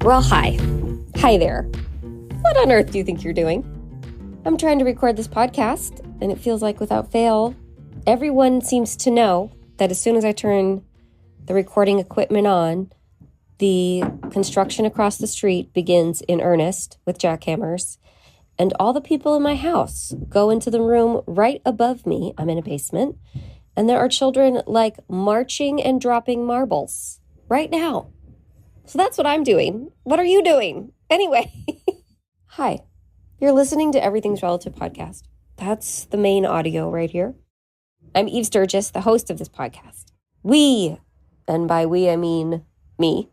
Well, hi. Hi there. What on earth do you think you're doing? I'm trying to record this podcast, and it feels like without fail, everyone seems to know that as soon as I turn the recording equipment on, the construction across the street begins in earnest with jackhammers, and all the people in my house go into the room right above me. I'm in a basement, and there are children like marching and dropping marbles right now. So that's what I'm doing. What are you doing? Anyway, hi. You're listening to Everything's Relative podcast. That's the main audio right here. I'm Eve Sturgis, the host of this podcast. We, and by we I mean me,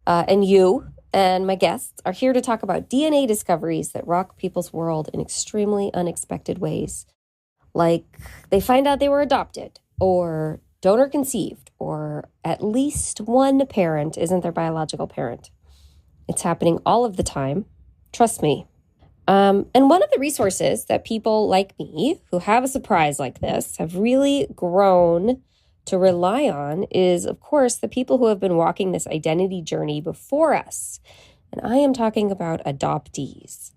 and you and my guests are here to talk about DNA discoveries that rock people's world in extremely unexpected ways. Like they find out they were adopted, or donor conceived, or at least one parent isn't their biological parent. It's happening all of the time. Trust me. And one of the resources that people like me who have a surprise like this have really grown to rely on is, of course, the people who have been walking this identity journey before us. And I am talking about adoptees.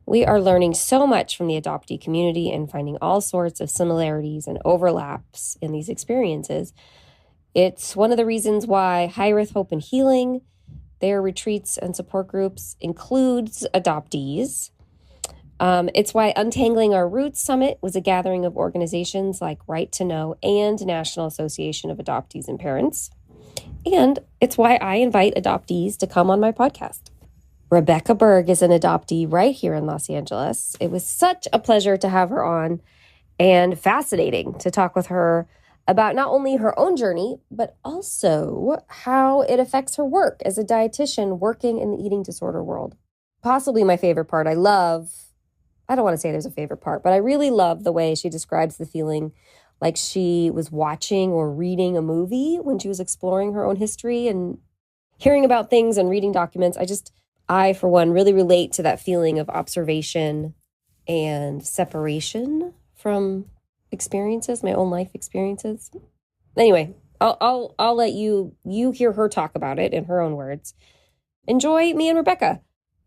We are learning so much from the adoptee community and finding all sorts of similarities and overlaps in these experiences. It's one of the reasons why High Earth Hope and Healing, their retreats and support groups, includes adoptees. It's why Untangling Our Roots Summit was a gathering of organizations like Right to Know and National Association of Adoptees and Parents. And it's why I invite adoptees to come on my podcast. Rebecca Berg is an adoptee right here in Los Angeles. It was such a pleasure to have her on and fascinating to talk with her about not only her own journey, but also how it affects her work as a dietitian working in the eating disorder world. Possibly my favorite part. I don't want to say there's a favorite part, but I really love the way she describes the feeling like she was watching or reading a movie when she was exploring her own history and hearing about things and reading documents. I, for one, really relate to that feeling of observation and separation from experiences, my own life experiences. Anyway, I'll let you hear her talk about it in her own words. Enjoy me and Rebecca.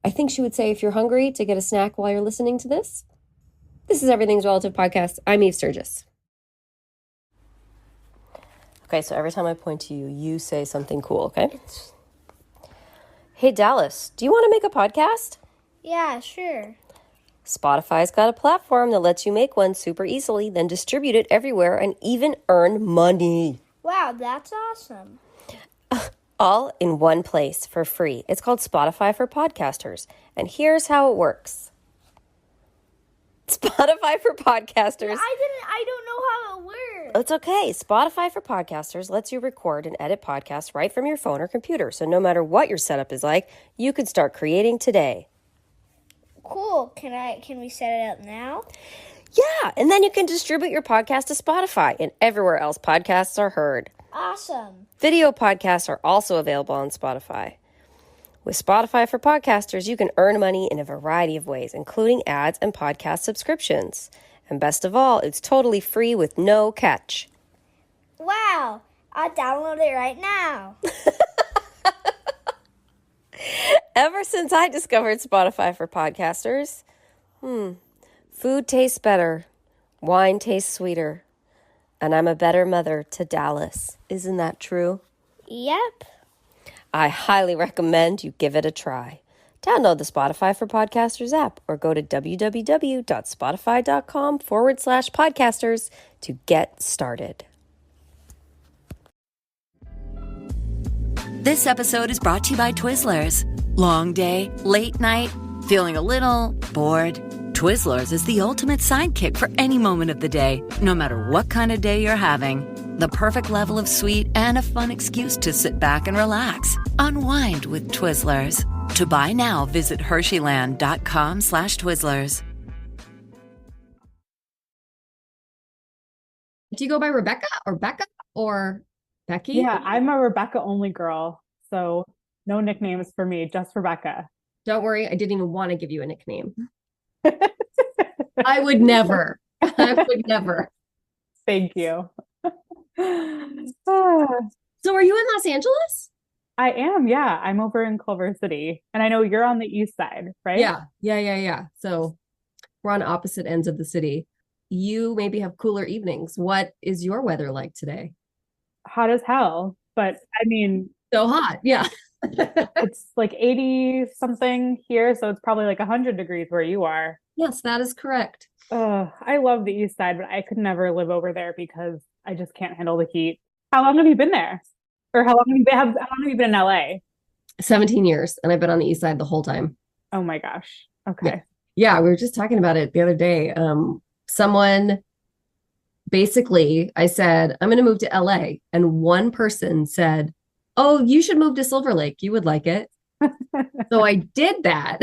I think she would say if you're hungry to get a snack while you're listening to this. This is Everything's Relative podcast. I'm Eve Sturgis. Okay, so every time I point to you, you say something cool, okay? Hey, Dallas, do you want to make a podcast? Yeah, sure. Spotify's got a platform that lets you make one super easily, then distribute it everywhere and even earn money. Wow, that's awesome. All in one place for free. It's called Spotify for Podcasters. And here's how it works. Spotify for Podcasters. I don't know how it works. It's okay. Spotify for Podcasters lets you record and edit podcasts right from your phone or computer. So no matter what your setup is like, you can start creating today. Cool. Can we set it up now? Yeah, and then you can distribute your podcast to Spotify and everywhere else podcasts are heard. Awesome. Video podcasts are also available on Spotify. With Spotify for Podcasters, you can earn money in a variety of ways, including ads and podcast subscriptions. And best of all, it's totally free with no catch. Wow. I'll download it right now. Ever since I discovered Spotify for Podcasters, food tastes better, wine tastes sweeter, and I'm a better mother to Dallas. Isn't that true? Yep. I highly recommend you give it a try. Download the Spotify for Podcasters app or go to www.spotify.com/podcasters to get started. This episode is brought to you by Twizzlers. Long day, late night, feeling a little bored? Twizzlers is the ultimate sidekick for any moment of the day, no matter what kind of day you're having. The perfect level of sweet and a fun excuse to sit back and relax. Unwind with Twizzlers. To buy now, visit Hersheyland.com/Twizzlers. Do you go by Rebecca or Becca or Becky? Yeah, I'm a Rebecca only girl. So no nicknames for me, just Rebecca. Don't worry, I didn't even want to give you a nickname. I would never. Thank you. So are you in Los Angeles? I am. Yeah. I'm over in Culver City. And I know you're on the east side, right? Yeah. So we're on opposite ends of the city. You maybe have cooler evenings. What is your weather like today? Hot as hell. But I mean, So hot. Yeah. it's like 80 something here. So it's probably like 100 degrees where you are. Yes, that is correct. I love the east side, but I could never live over there because I just can't handle the heat. How long have you been there? Or how long have you been in LA? 17 years, and I've been on the east side the whole time. Oh my gosh. Yeah. Okay. Yeah, we were just talking about it the other day. Someone basically, I said, I'm going to move to LA. And one person said, oh, you should move to Silver Lake. You would like it. So I did that.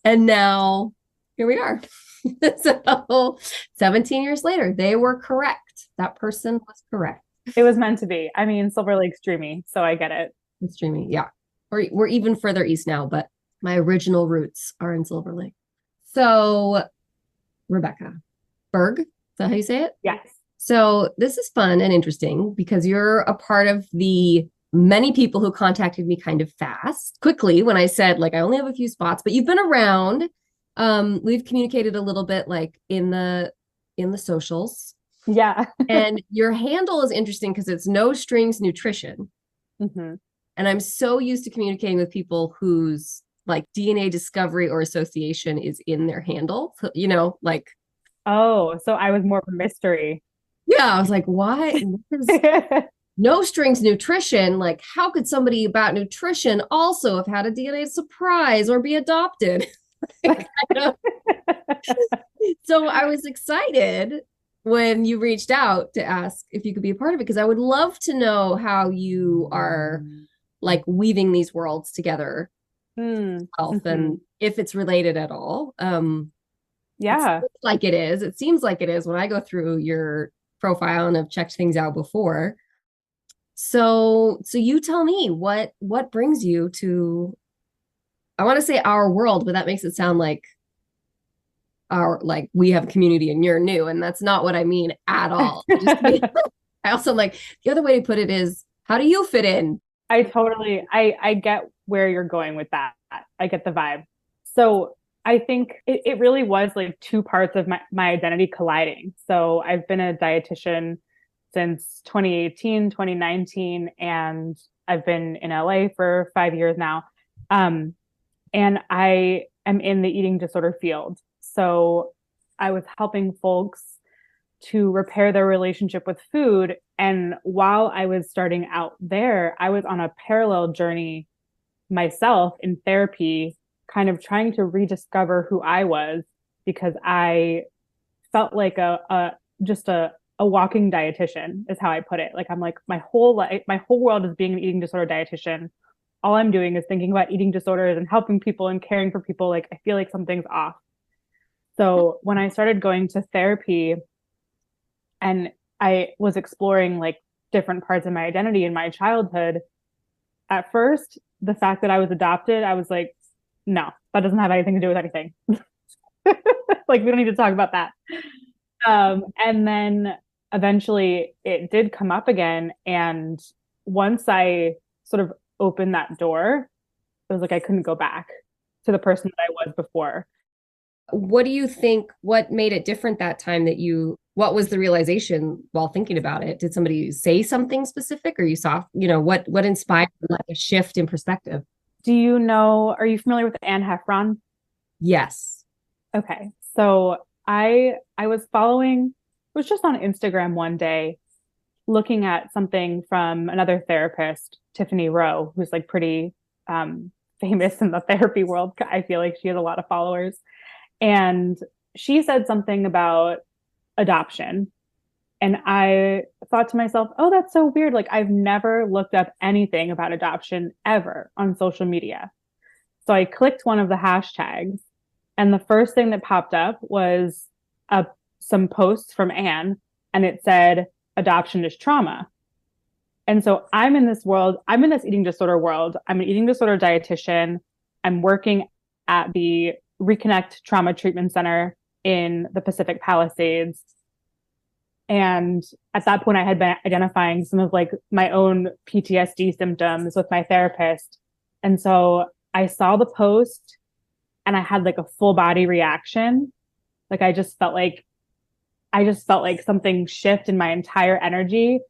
And now here we are. So 17 years later, they were correct. That person was correct. It was meant to be. I mean, Silver Lake's dreamy, so I get it. It's dreamy. Yeah. We're even further east now, but my original roots are in Silver Lake. So, Rebecca, Berg, is that how you say it? Yes. So this is fun and interesting because you're a part of the many people who contacted me kind of quickly when I said, like, I only have a few spots, but you've been around. We've communicated a little bit like in the socials. Yeah. And your handle is interesting because it's No Strings Nutrition. Mm-hmm. And I'm so used to communicating with people whose like DNA discovery or association is in their handle. So, like. Oh, so I was more of a mystery. Yeah, I was like, why? No Strings Nutrition. Like, how could somebody about nutrition also have had a DNA surprise or be adopted? So I was excited when you reached out to ask if you could be a part of it, because I would love to know how you are like weaving these worlds together. Health and if it's related at all. Yeah. It seems like it is when I go through your profile and have checked things out before. So you tell me what brings you to, I want to say our world, but that makes it sound like we have a community and you're new, and that's not what I mean at all. I also like the other way to put it is, how do you fit in? I get where you're going with that. I get the vibe. So I think it really was like two parts of my identity colliding. So I've been a dietitian since 2018, 2019, and I've been in LA for 5 years now. And I am in the eating disorder field. So I was helping folks to repair their relationship with food. And while I was starting out there, I was on a parallel journey myself in therapy, kind of trying to rediscover who I was, because I felt like just a walking dietitian is how I put it. Like, I'm like, my whole world is being an eating disorder dietitian. All I'm doing is thinking about eating disorders and helping people and caring for people. Like, I feel like something's off. So when I started going to therapy and I was exploring like different parts of my identity in my childhood, at first, the fact that I was adopted, I was like, no, that doesn't have anything to do with anything. Like, we don't need to talk about that. And then eventually it did come up again. And once I sort of opened that door, it was like I couldn't go back to the person that I was before. What do you think, what made it different that time what was the realization while thinking about it? Did somebody say something specific, or you saw, what inspired like a shift in perspective? Are you familiar with Anne Heffron? Yes. Okay. So I was just on Instagram one day looking at something from another therapist, Tiffany Rowe, who's like pretty famous in the therapy world. I feel like she has a lot of followers. And she said something about adoption. And I thought to myself, oh, that's so weird. Like, I've never looked up anything about adoption ever on social media. So I clicked one of the hashtags, and the first thing that popped up was some posts from Anne, and it said, adoption is trauma. And so I'm in this eating disorder world. I'm an eating disorder dietitian. I'm working at the Reconnect Trauma Treatment Center in the Pacific Palisades. And at that point, I had been identifying some of like my own PTSD symptoms with my therapist. And so I saw the post and I had like a full body reaction. Like I just felt like something shift in my entire energy.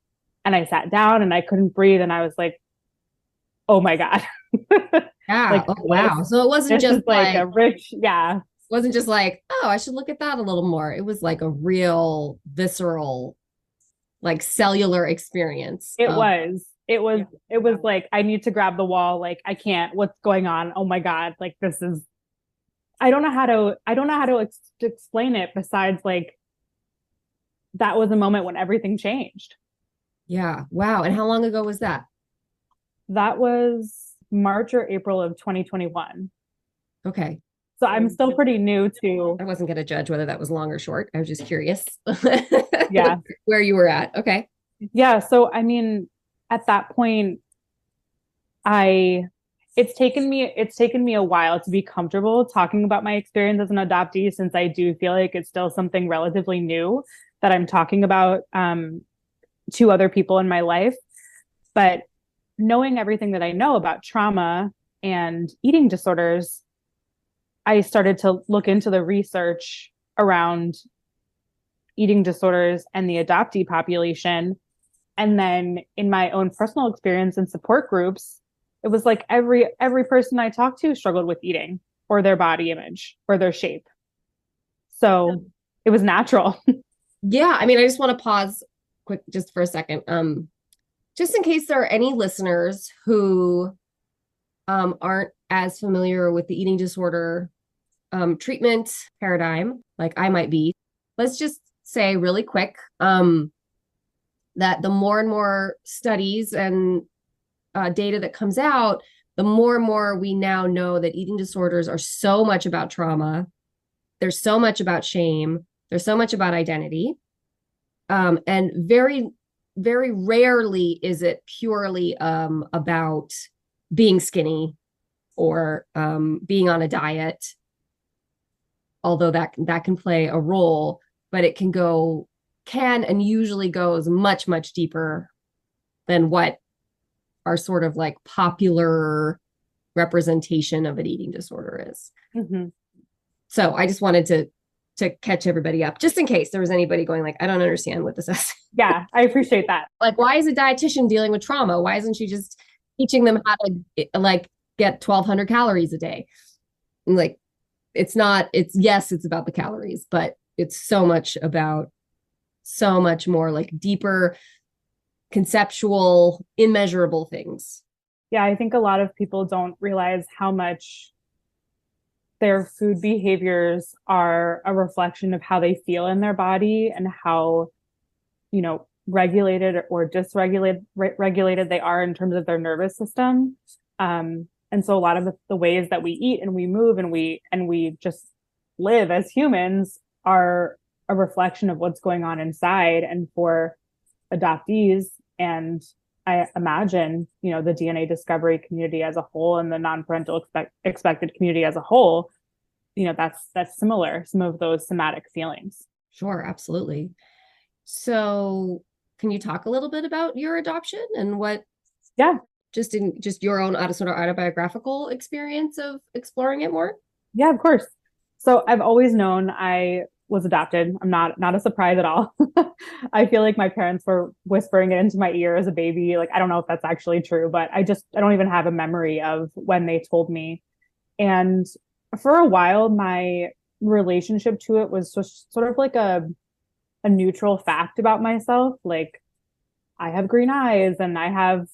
And I sat down and I couldn't breathe. And I was like, oh my God. Yeah. Like, Oh, wow. So it wasn't this just is like a rich, yeah. wasn't just like, oh, I should look at that a little more. It was like a real visceral, like cellular experience. It was like, I need to grab the wall. Like, I can't, what's going on? Oh my God. Like, this is, I don't know how to explain it besides like, that was a moment when everything changed. Yeah. Wow. And how long ago was that? That was March or April of 2021. Okay. So I'm still pretty new to, I wasn't going to judge whether that was long or short. I was just curious yeah. where you were at. Okay. Yeah. So, I mean, at that point, I, it's taken me a while to be comfortable talking about my experience as an adoptee, since I do feel like it's still something relatively new that I'm talking about to other people in my life. But knowing everything that I know about trauma and eating disorders, I started to look into the research around eating disorders and the adoptee population. And then in my own personal experience in support groups, it was like every person I talked to struggled with eating or their body image or their shape. So it was natural. Yeah. I mean, I just want to pause quick just for a second. Just in case there are any listeners who aren't as familiar with the eating disorder treatment paradigm, like I might be, let's just say really quick that the more and more studies and data that comes out, the more and more we now know that eating disorders are so much about trauma. There's so much about shame. There's so much about identity. And very, very rarely is it purely about being skinny or being on a diet, although that can play a role, but it can and usually goes much, much deeper than what our sort of like popular representation of an eating disorder is. Mm-hmm. So I just wanted to catch everybody up, just in case there was anybody going like, I don't understand what this is. Yeah, I appreciate that. Like, why is a dietitian dealing with trauma? Why isn't she just teaching them how to like get 1,200 calories a day? And like, it's about the calories, but it's so much more like deeper, conceptual, immeasurable things. Yeah, I think a lot of people don't realize how much their food behaviors are a reflection of how they feel in their body and how, regulated or dysregulated they are in terms of their nervous system. And so a lot of the ways that we eat and we move and we just live as humans are a reflection of what's going on inside. And for adoptees, and I imagine, the DNA discovery community as a whole and the non-parental expected community as a whole, that's similar, some of those somatic feelings. Sure, absolutely. So can you talk a little bit about your adoption and what, just your own sort of autobiographical experience of exploring it more? Yeah, of course. So I've always known I was adopted. I'm not a surprise at all. I feel like my parents were whispering it into my ear as a baby. Like, I don't know if that's actually true, but I don't even have a memory of when they told me. And for a while, my relationship to it was just sort of like a neutral fact about myself. Like, I have green eyes and I have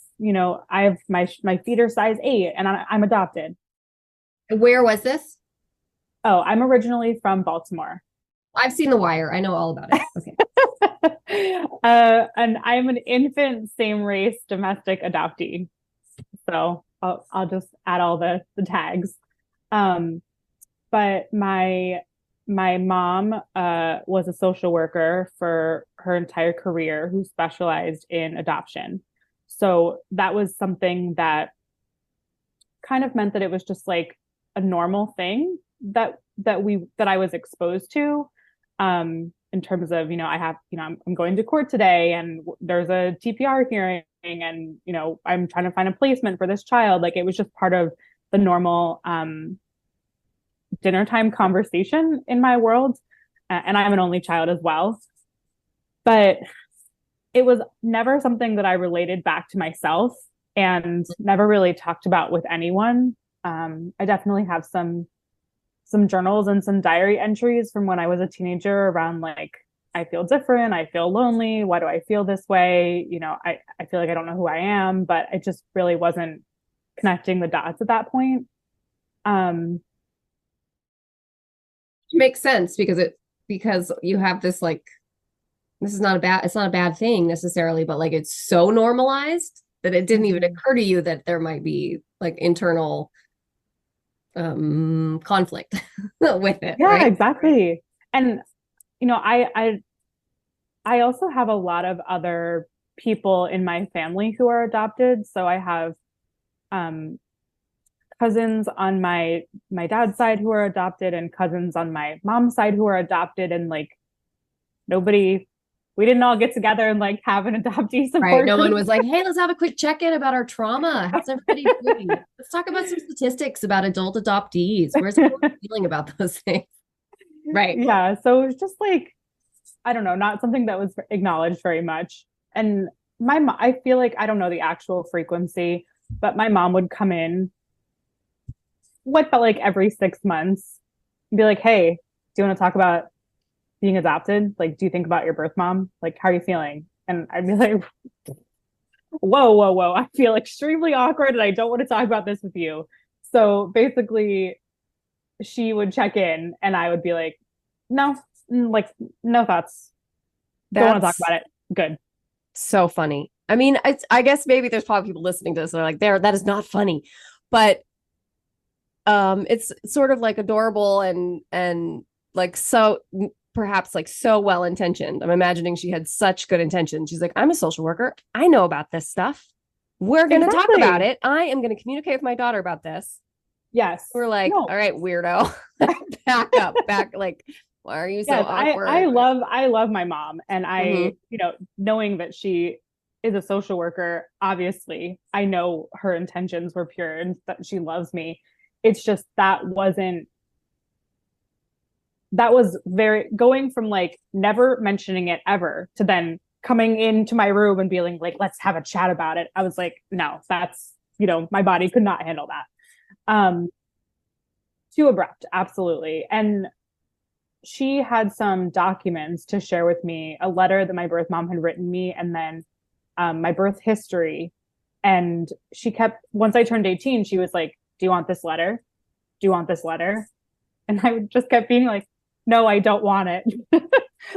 my feet are size 8 and I'm adopted. Where was this? Oh, I'm originally from Baltimore. I've seen The Wire. I know all about it. Okay. And I'm an infant same race domestic adoptee. So I'll just add all the tags. But my mom was a social worker for her entire career who specialized in adoption. So that was something that kind of meant that it was just like a normal thing that I was exposed to. And in terms of, I have, I'm going to court today and there's a TPR hearing and, I'm trying to find a placement for this child. Like it was just part of the normal dinner time conversation in my world. And I'm an only child as well. But it was never something that I related back to myself and never really talked about with anyone. I definitely have some journals and some diary entries from when I was a teenager around like, I feel different, I feel lonely, why do I feel this way? I feel like I don't know who I am, but I just really wasn't connecting the dots at that point. Makes sense because you have this like, it's not a bad thing necessarily, but like it's so normalized that it didn't even occur to you that there might be like internal conflict with it. Yeah, right? exactly. And I also have a lot of other people in my family who are adopted. So I have cousins on my dad's side who are adopted and cousins on my mom's side who are adopted, and like we didn't all get together and like have an adoptee support Right. No group. one was like, hey, let's have a quick check-in about our trauma. How's everybody doing? Let's talk about some statistics about adult adoptees. Where's everyone feeling about those things? Right. Yeah. So it was just like, I don't know, not something that was acknowledged very much. And I feel like, I don't know the actual frequency, but my mom would come in what felt like every 6 months and be like, hey, do you want to talk about being adopted? Like, do you think about your birth mom? Like, how are you feeling? And I'd be like, whoa. I feel extremely awkward and I don't want to talk about this with you. So basically, she would check in and I would be like, no, like, no thoughts. Don't want to talk about it. Good. So funny. I mean, I guess maybe there's probably people listening to this and they're like, that is not funny. But it's sort of like adorable and like so perhaps like so well intentioned. I'm imagining she had such good intention. She's like, I'm a social worker. I know about this stuff. We're going to talk about it. I am going to communicate with my daughter about this. Yes. We're like, all right, weirdo. back. Like, why are you so awkward? I love my mom. And I, knowing that she is a social worker, obviously, I know her intentions were pure and that she loves me. It's just that was very going from like never mentioning it ever to then coming into my room and being like, let's have a chat about it. I was like, no, that's, my body could not handle that. Too abrupt. Absolutely. And she had some documents to share with me, a letter that my birth mom had written me, and then my birth history. And she kept, once I turned 18, she was like, do you want this letter? Do you want this letter? And I just kept being like, no, I don't want it.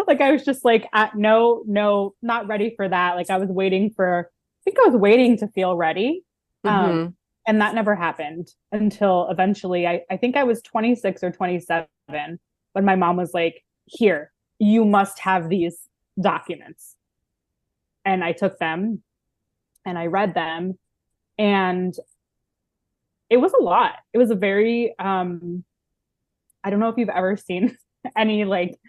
Like, I was just like, no, not ready for that. Like, I was waiting to feel ready. And that never happened until eventually, I think I was 26 or 27 when my mom was like, here, you must have these documents. And I took them and I read them, and it was a lot. It was a very, I don't know if you've ever seen any like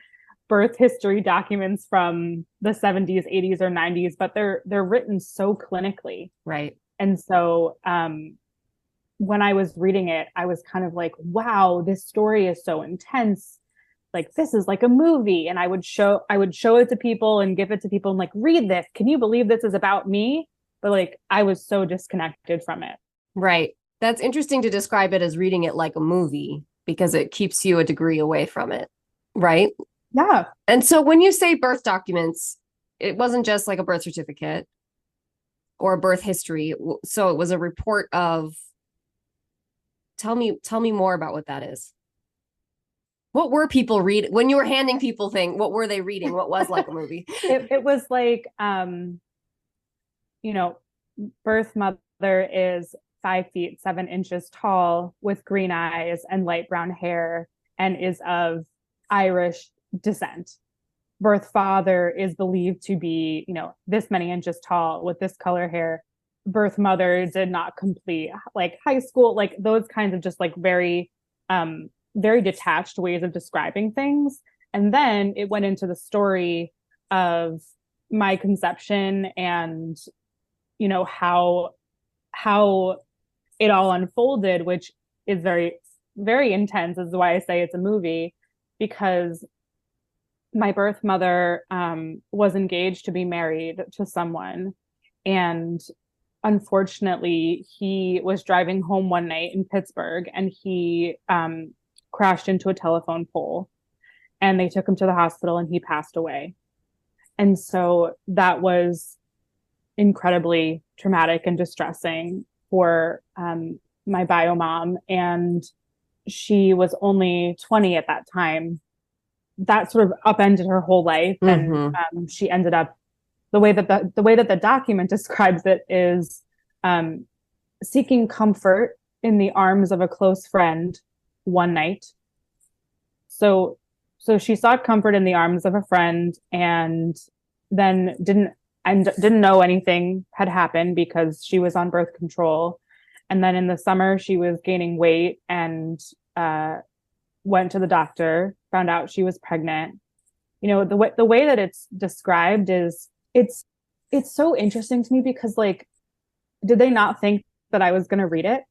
birth history documents from the 70s, 80s, or 90s, but they're written so clinically. Right. And so when I was reading it, I was kind of like, wow, this story is so intense. Like, this is like a movie. And I would show it to people and give it to people and like, read this. Can you believe this is about me? But like, I was so disconnected from it. Right. That's interesting to describe it as reading it like a movie because it keeps you a degree away from it. Right. Yeah. And so when you say birth documents, it wasn't just like a birth certificate or a birth history. So it was a report of, tell me more about what that is. What were people reading when you were handing people things? What were they reading? What was like a movie? It was like, birth mother is 5 feet 7 inches tall with green eyes and light brown hair and is of Irish descent. Birth father is believed to be, this many inches tall with this color hair. Birth mother did not complete like high school, like those kinds of just like very, very detached ways of describing things. And then it went into the story of my conception and, how it all unfolded, which is very, very intense. This is why I say it's a movie, because my birth mother was engaged to be married to someone. And unfortunately, he was driving home one night in Pittsburgh and he crashed into a telephone pole, and they took him to the hospital and he passed away. And so that was incredibly traumatic and distressing for my bio mom. And she was only 20 at that time. That sort of upended her whole life. Mm-hmm. And she ended up, the way that the document describes it is seeking comfort in the arms of a close friend one night. So she sought comfort in the arms of a friend, and then didn't know anything had happened because she was on birth control. And then in the summer, she was gaining weight and went to the doctor, found out she was pregnant. The way that it's described is it's so interesting to me, because like, did they not think that I was going to read it?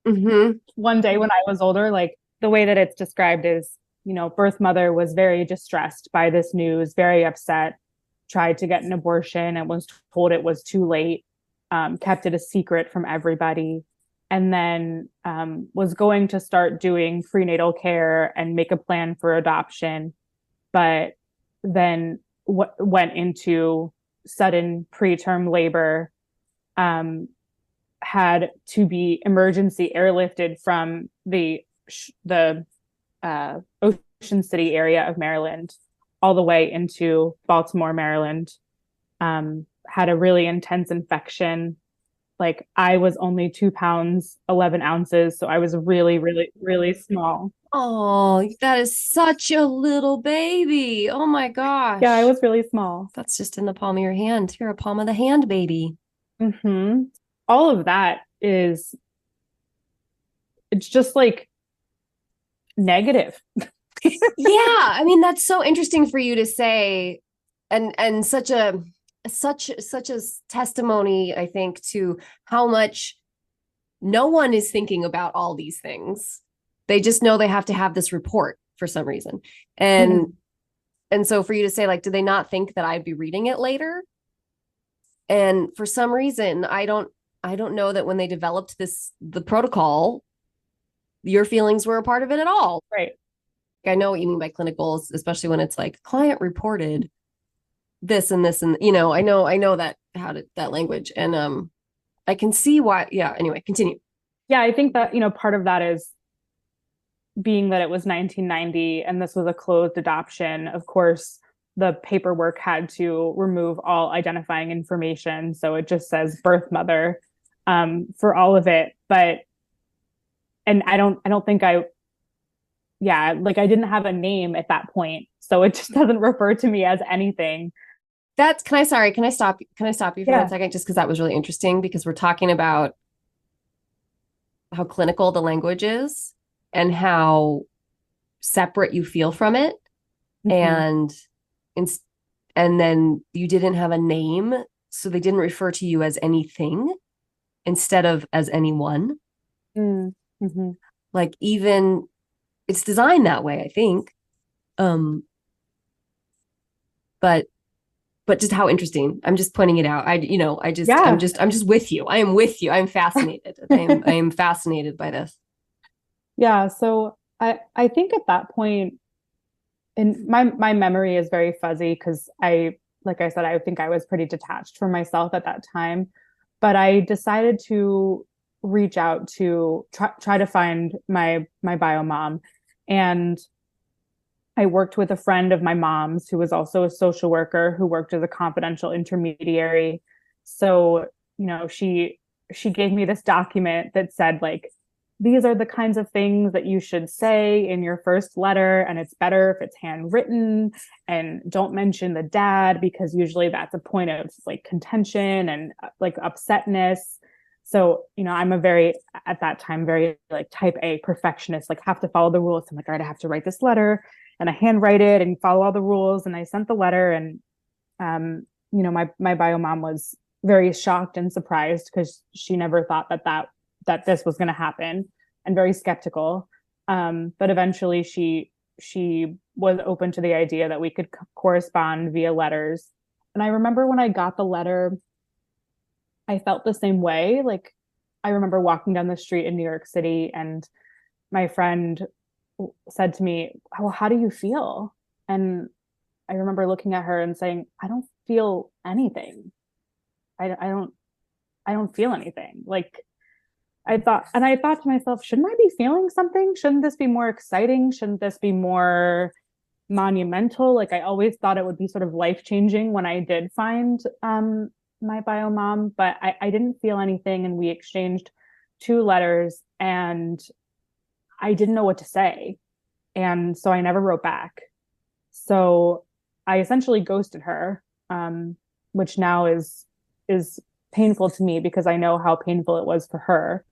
Mm-hmm. One day when I was older? Like, the way that it's described is, birth mother was very distressed by this news, very upset, tried to get an abortion and was told it was too late, kept it a secret from everybody, and then was going to start doing prenatal care and make a plan for adoption, but then went into sudden preterm labor, had to be emergency airlifted from the Ocean City area of Maryland all the way into Baltimore, Maryland. Had a really intense infection. Like, I was only 2 pounds, 11 ounces. So I was really, really, really small. Oh, that is such a little baby. Oh my gosh. Yeah, I was really small. That's just in the palm of your hand. You're a palm of the hand baby. Mm-hmm. All of that it's just like negative. Yeah, I mean, that's so interesting for you to say, and such a testimony, I think, to how much no one is thinking about all these things. They just know they have to have this report for some reason. And so for you to say, like, did they not think that I'd be reading it later? And for some reason, I don't know that when they developed the protocol, your feelings were a part of it at all. Right. I know what you mean by clinical, especially when it's like client reported this and this, and I know that that language, and I can see why. Yeah. Anyway, continue. Yeah, I think that part of that is being that it was 1990 and this was a closed adoption. Of course, the paperwork had to remove all identifying information, so it just says birth mother for all of it. And I don't think I didn't have a name at that point, so it just doesn't refer to me as anything. Can I stop you for 1 second, just because that was really interesting, because we're talking about how clinical the language is and how separate you feel from it. Mm-hmm. And then you didn't have a name, so they didn't refer to you as anything instead of as anyone. Mm-hmm. Like, even it's designed that way, I think. But just how interesting. I'm just pointing it out. I'm just with you. I am with you. I'm fascinated. I am fascinated by this. Yeah. So I think at that point, and my memory is very fuzzy, because like I said, I think I was pretty detached from myself at that time, but I decided to reach out to try to find my bio mom. And I worked with a friend of my mom's who was also a social worker, who worked as a confidential intermediary. So, she gave me this document that said, like, these are the kinds of things that you should say in your first letter, and it's better if it's handwritten, and don't mention the dad, because usually that's a point of like contention and like upsetness. So, I'm at that time, very like type A perfectionist, like have to follow the rules. So I'm like, all right, I have to write this letter. and I handwrite it and follow all the rules. And I sent the letter, and my bio mom was very shocked and surprised because she never thought that this was going to happen, and very skeptical. But eventually she was open to the idea that we could correspond via letters. And I remember when I got the letter, I felt the same way. Like, I remember walking down the street in New York City, and my friend said to me, well, how do you feel? And I remember looking at her and saying, I don't feel anything. I don't feel anything. Like, I thought to myself, shouldn't I be feeling something? Shouldn't this be more exciting? Shouldn't this be more monumental? Like, I always thought it would be sort of life-changing when I did find my bio mom, but I didn't feel anything. And we exchanged 2 letters, and I didn't know what to say. And so I never wrote back. So I essentially ghosted her, which now is painful to me because I know how painful it was for her.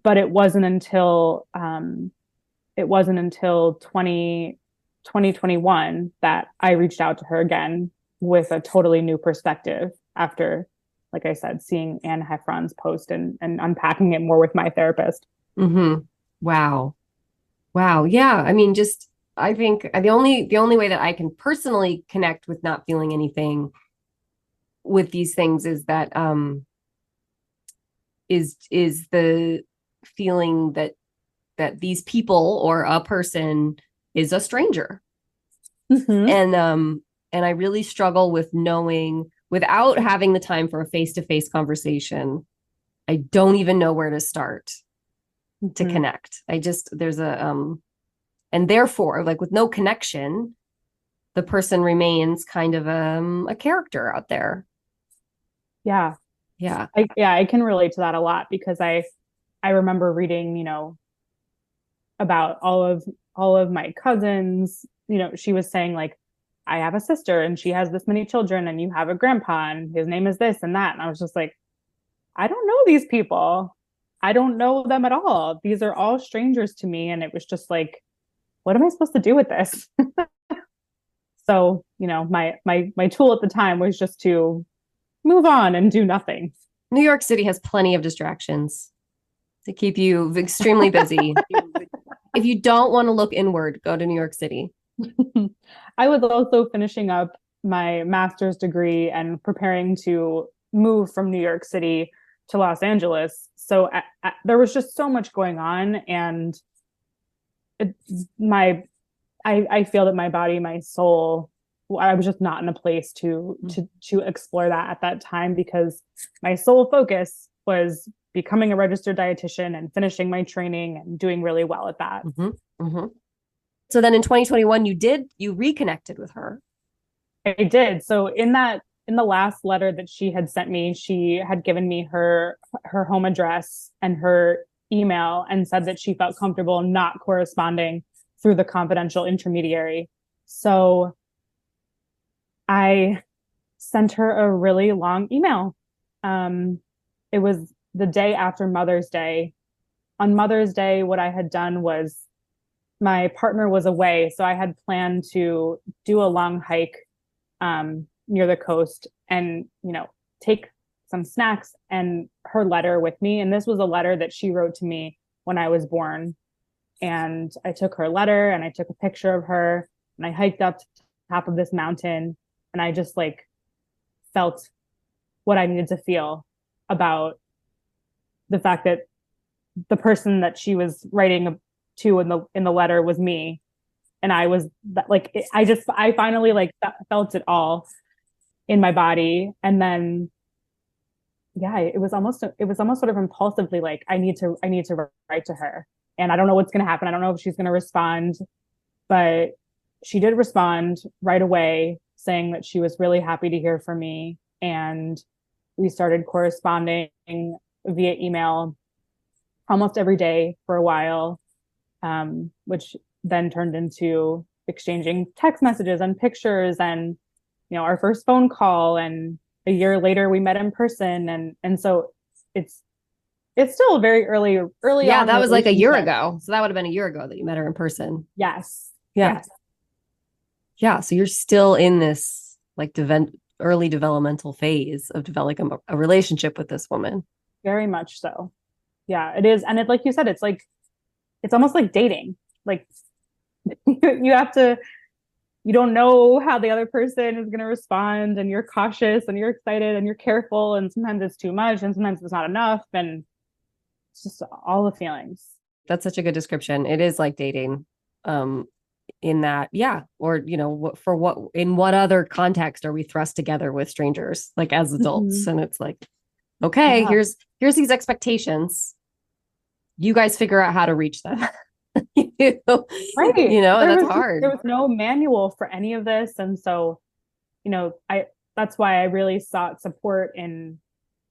But it wasn't until 2021 that I reached out to her again with a totally new perspective after, like I said, seeing Anne Heffron's post and unpacking it more with my therapist. Mm-hmm. Wow. Yeah. I mean, I think the only way that I can personally connect with not feeling anything with these things is that is the feeling that these people or a person is a stranger. Mm-hmm. And I really struggle with knowing, without having the time for a face-to-face conversation, I don't even know where to start to connect. And therefore, like, with no connection, the person remains kind of a character out there. Yeah. I can relate to that a lot because I remember reading, about all of my cousins. She was saying, like, I have a sister and she has this many children, and you have a grandpa and his name is this and that. And I was just like, I don't know these people. I don't know them at all. These are all strangers to me. And it was just like, what am I supposed to do with this? So, my tool at the time was just to move on and do nothing. New York City has plenty of distractions to keep you extremely busy. If you don't want to look inward, go to New York City. I was also finishing up my master's degree and preparing to move from New York City to Los Angeles. So there was just so much going on, and I feel that my body, my soul, I was just not in a place to explore that at that time, because my sole focus was becoming a registered dietitian and finishing my training and doing really well at that. Mm-hmm. Mm-hmm. So then in 2021, you reconnected with her. I did. So in the last letter that she had sent me, she had given me her home address and her email and said that she felt comfortable not corresponding through the confidential intermediary. So I sent her a really long email. It was the day after Mother's Day. On Mother's Day, what I had done was, my partner was away, so I had planned to do a long hike near the coast and, take some snacks and her letter with me. And this was a letter that she wrote to me when I was born. And I took her letter and I took a picture of her, and I hiked up to the top of this mountain, and I just felt what I needed to feel about the fact that the person that she was writing to in the letter was me. And I was I finally felt it all in my body. And then, yeah, it was almost sort of impulsively like, I need to write to her, and I don't know what's going to happen. I don't know if she's going to respond, but she did respond right away, saying that she was really happy to hear from me. And we started corresponding via email almost every day for a while, which then turned into exchanging text messages and pictures, and our first phone call, and a year later we met in person. And so it's still very early yeah, on. That was like a year ago, so that would have been a year ago that you met her in person. Yes. Yeah. Yes. Yeah. So you're still in this like early developmental phase of developing a relationship with this woman. Very much so. Yeah, it is. And it, like you said, it's like, it's almost like dating. Like you have to, you don't know how the other person is going to respond, and you're cautious and you're excited and you're careful. And sometimes it's too much and sometimes it's not enough. And it's just all the feelings. That's such a good description. It is like dating. In that, yeah, or in what other context are we thrust together with strangers, like as adults? And it's like, okay, Yeah. here's these expectations. You guys figure out how to reach them. Right. And that's hard. There was no manual for any of this. And so, that's why I really sought support, and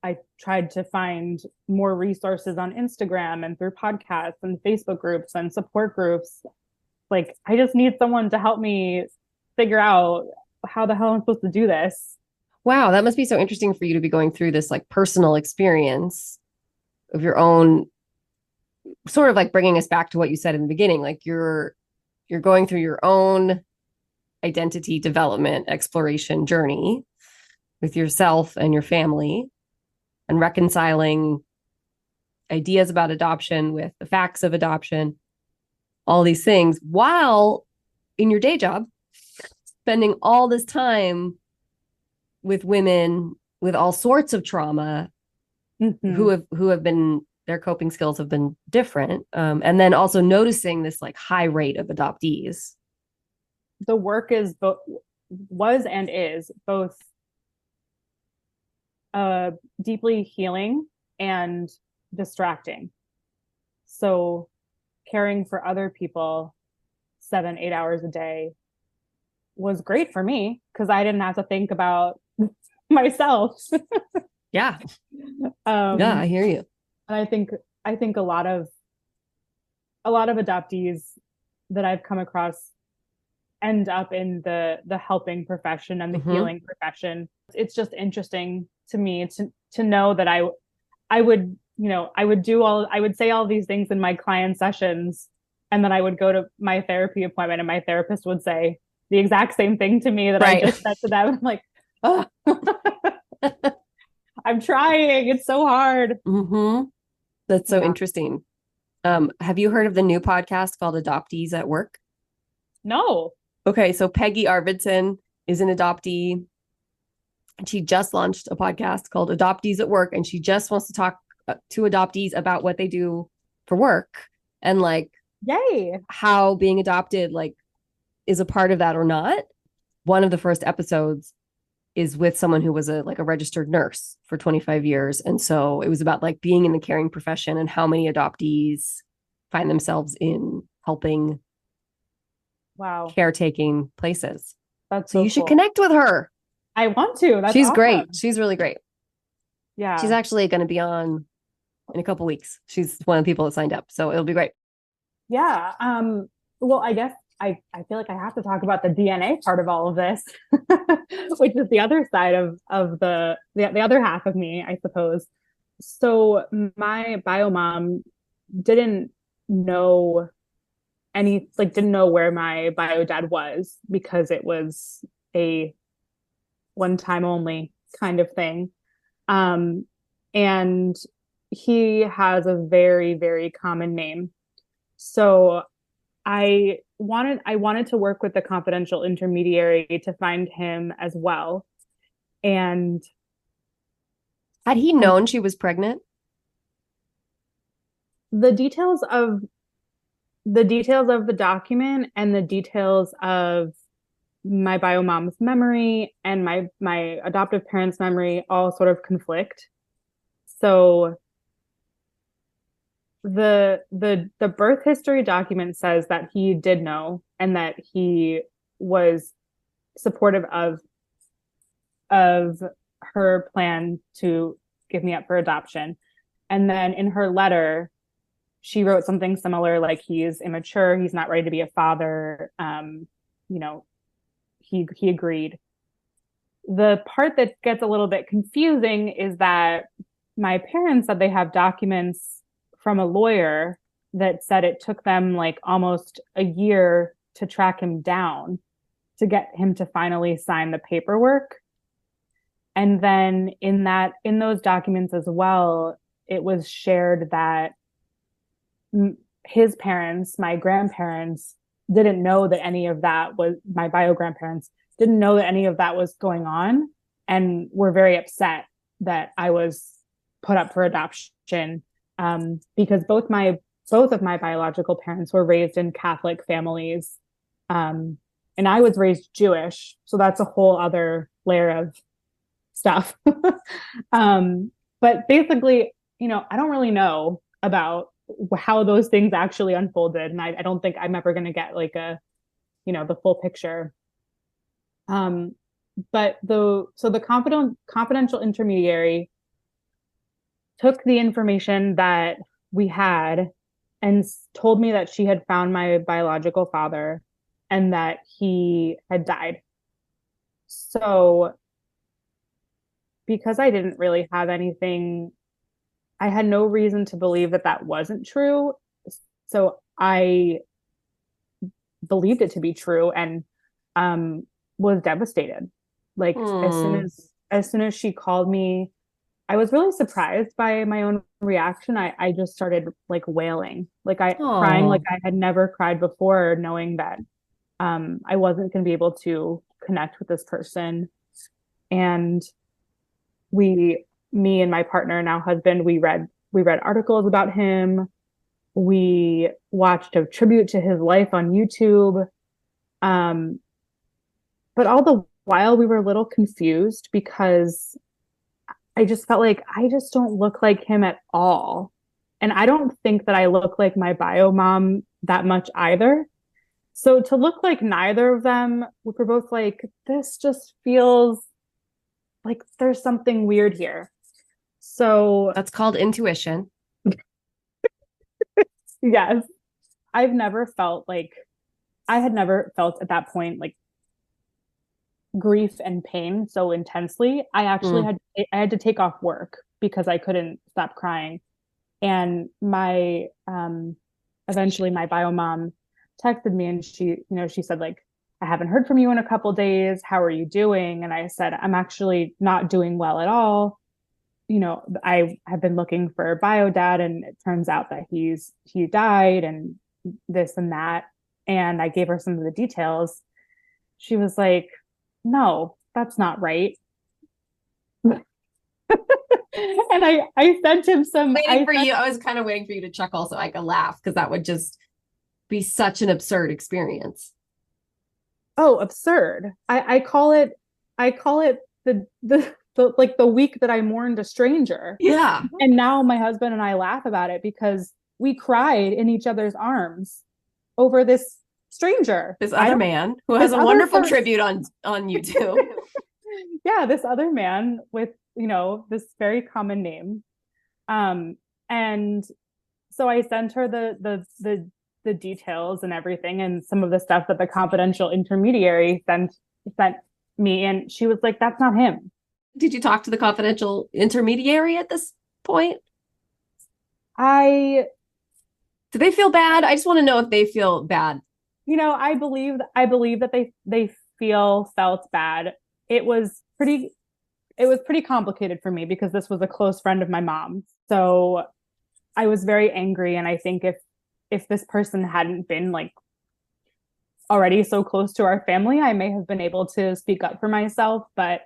I tried to find more resources on Instagram and through podcasts and Facebook groups and support groups. Like, I just need someone to help me figure out how the hell I'm supposed to do this. Wow, that must be so interesting for you to be going through this like personal experience of your own, sort of like bringing us back to what you said in the beginning. Like you're going through your own identity development exploration journey with yourself and your family, and reconciling ideas about adoption with the facts of adoption, all these things, while in your day job, spending all this time with women with all sorts of trauma, who have been, their coping skills have been different. And then also noticing this like high rate of adoptees. The work was and is both deeply healing and distracting. So caring for other people 7-8 hours a day was great for me because I didn't have to think about myself. Yeah. Yeah, I hear you. And I think a lot of adoptees that I've come across end up in the helping profession and the healing profession. It's just interesting to me to know that I would say all these things in my client sessions, and then I would go to my therapy appointment and my therapist would say the exact same thing to me that I just said to them. I'm like, oh. I'm trying. It's so hard. That's so interesting. Have you heard of the new podcast called Adoptees at Work? No. Okay, so Peggy Arvidson is an adoptee. She just launched a podcast called Adoptees at Work, and she just wants to talk to adoptees about what they do for work and like, yay, how being adopted like is a part of that or not. One of the first episodes is with someone who was a registered nurse for 25 years. And so it was about like being in the caring profession and how many adoptees find themselves in helping caretaking places. That's so you should connect with her. I want to. She's awesome. Great. She's really great. Yeah. She's actually going to be on in a couple weeks. She's one of the people that signed up. So it'll be great. Yeah. Well, I guess I feel like I have to talk about the DNA part of all of this, which is the other side of the other half of me, I suppose. So my bio mom didn't know where my bio dad was, because it was a one time only kind of thing. And he has a very, very common name. So I wanted to work with the confidential intermediary to find him as well. And had he known she was pregnant? The details of the document and the details of my bio mom's memory and my adoptive parents' memory all sort of conflict. So the birth history document says that he did know and that he was supportive of her plan to give me up for adoption. And then in her letter, she wrote something similar, like he's immature, he's not ready to be a father. He agreed. The part that gets a little bit confusing is that my parents said they have documents from a lawyer that said it took them like almost a year to track him down to get him to finally sign the paperwork. And then in those documents as well, it was shared that his parents, my grandparents, didn't know that any of that was, my bio grandparents didn't know that any of that was going on, and were very upset that I was put up for adoption, because both of my biological parents were raised in Catholic families, and I was raised Jewish, so that's a whole other layer of stuff. But basically, I don't really know about how those things actually unfolded, and I don't think I'm ever going to get like the full picture. But the confidential intermediary took the information that we had and told me that she had found my biological father and that he had died. So because I didn't really have anything, I had no reason to believe that that wasn't true. So I believed it to be true and was devastated. Like as soon as she called me, I was really surprised by my own reaction. I just started like wailing, crying like I had never cried before, knowing that I wasn't going to be able to connect with this person. And me and my partner, now husband, we read articles about him. We watched a tribute to his life on YouTube. But all the while we were a little confused because I just felt like I just don't look like him at all. And I don't think that I look like my bio mom that much either. So to look like neither of them, we were both like, this just feels like there's something weird here. So that's called intuition. Yes. I had never felt at that point like grief and pain so intensely. I actually had to take off work because I couldn't stop crying. And eventually my bio mom texted me and she said like, I haven't heard from you in a couple days. How are you doing? And I said, I'm actually not doing well at all. I have been looking for a bio dad, and it turns out that he died and this and that. And I gave her some of the details. She was like, no, that's not right. And I sent him some. I was kind of waiting for you to chuckle so I could laugh, because that would just be such an absurd experience. Oh, absurd. I call it the week that I mourned a stranger. Yeah. And now my husband and I laugh about it because we cried in each other's arms over this stranger. This other man who has a wonderful tribute on YouTube. Yeah, this other man with, this very common name. And so I sent her the details and everything, and some of the stuff that the confidential intermediary sent me, and she was like, that's not him. Did you talk to the confidential intermediary at this point? Do they feel bad? I just want to know if they feel bad. I believe that they felt bad. It was pretty complicated for me because this was a close friend of my mom. So I was very angry, and I think if this person hadn't been like already so close to our family, I may have been able to speak up for myself, but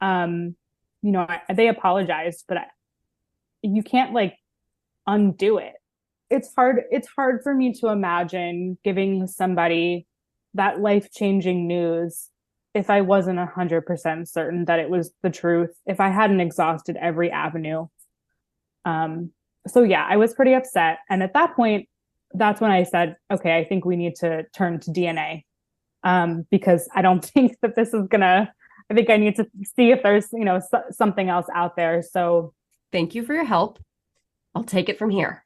they apologized, but you can't like undo it. It's hard for me to imagine giving somebody that life-changing news if I wasn't 100% certain that it was the truth, if I hadn't exhausted every avenue. So yeah, I was pretty upset. And at that point, that's when I said, okay, I think we need to turn to DNA, because I don't think that this is I think I need to see if there's, something else out there. So thank you for your help. I'll take it from here.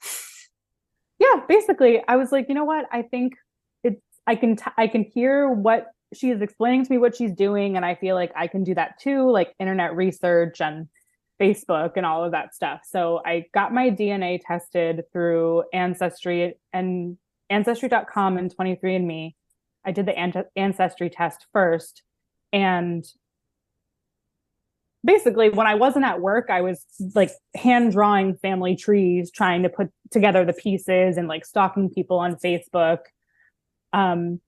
Yeah, basically, I was like, you know what? I think I can hear what she is explaining to me, what she's doing. And I feel like I can do that too, like internet research and Facebook and all of that stuff. So I got my DNA tested through Ancestry and Ancestry.com and 23andMe. I did the ancestry test first. And basically, when I wasn't at work, I was like hand drawing family trees, trying to put together the pieces and like stalking people on Facebook. And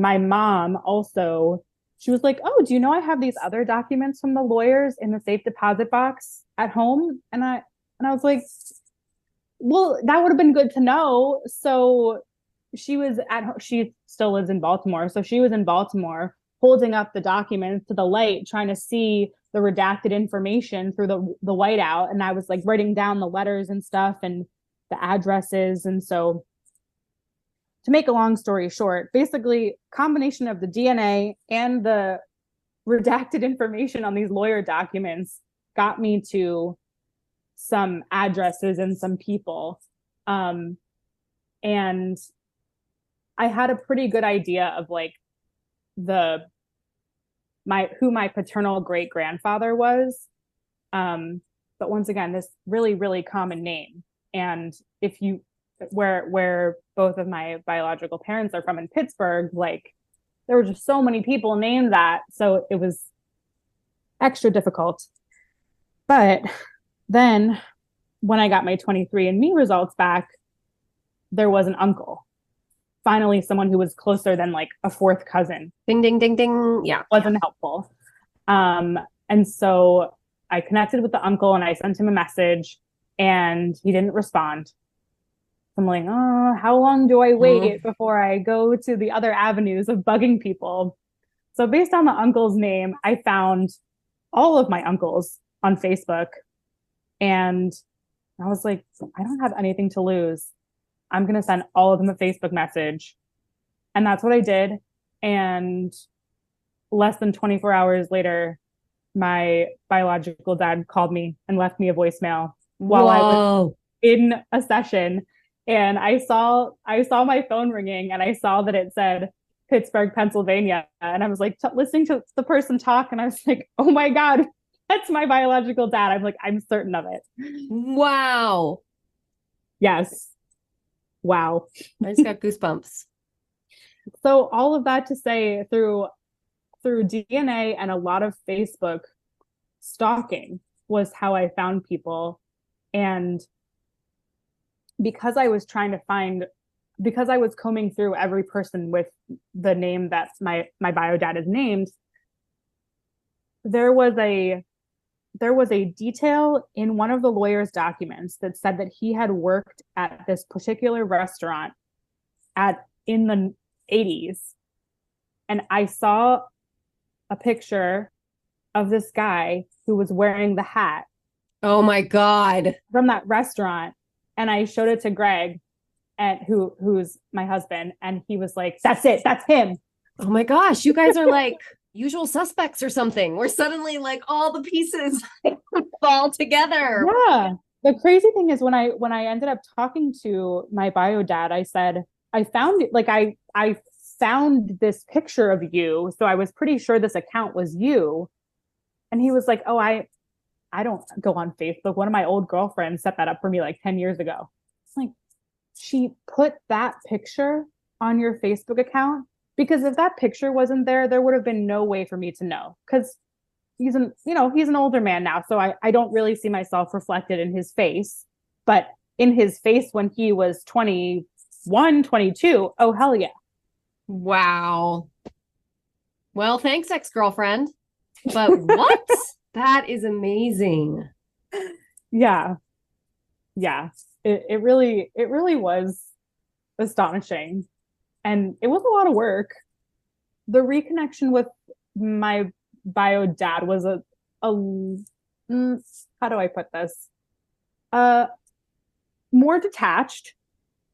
my mom also, she was like, "Oh, do you know I have these other documents from the lawyers in the safe deposit box at home?" And I was like, "Well, that would have been good to know." So she still lives in Baltimore. So she was in Baltimore holding up the documents to the light, trying to see the redacted information through the whiteout. And I was like writing down the letters and stuff and the addresses. And so to make a long story short, basically combination of the DNA and the redacted information on these lawyer documents got me to some addresses and some people. And I had a pretty good idea of like who my paternal great grandfather was. But once again, this really, really common name. And if you, where both of my biological parents are from in Pittsburgh, like there were just so many people named that. So it was extra difficult. But then when I got my 23andMe results back, there was an uncle. Finally, someone who was closer than like a fourth cousin. Ding, ding, ding, ding. Yeah. Wasn't helpful. And so I connected with the uncle and I sent him a message and he didn't respond. I'm like, oh, how long do I wait before I go to the other avenues of bugging people? So based on the uncle's name, I found all of my uncles on Facebook. And I was like, I don't have anything to lose. I'm going to send all of them a Facebook message. And that's what I did. And less than 24 hours later, my biological dad called me and left me a voicemail while I was in a session. And I saw my phone ringing and I saw that it said Pittsburgh, Pennsylvania. And I was like listening to the person talk. And I was like, oh my God, that's my biological dad. I'm like, I'm certain of it. Wow. Yes. Wow. I just got goosebumps. So all of that to say, through DNA and a lot of Facebook stalking was how I found people. And because I was combing through every person with the name that my bio dad is named, there was a detail in one of the lawyer's documents that said that he had worked at this particular restaurant in the 80s. And I saw a picture of this guy who was wearing the hat. Oh my God. From that restaurant. And I showed it to Greg, and who's my husband. And he was like, that's it. That's him. Oh my gosh. You guys are like usual suspects or something. We're suddenly like all the pieces fall together. Yeah. The crazy thing is when I ended up talking to my bio dad, I said, I found it. Like I found this picture of you. So I was pretty sure this account was you. And he was like, oh, I don't go on Facebook. One of my old girlfriends set that up for me like 10 years ago. It's like, she put that picture on your Facebook account? Because if that picture wasn't there, there would have been no way for me to know. Because he's an older man now. So I don't really see myself reflected in his face. But in his face when he was 21, 22, oh, hell yeah. Wow. Well, thanks, ex-girlfriend. But what? That is amazing. Yeah. Yeah. It really was astonishing. And it was a lot of work. The reconnection with my bio dad was how do I put this? More detached,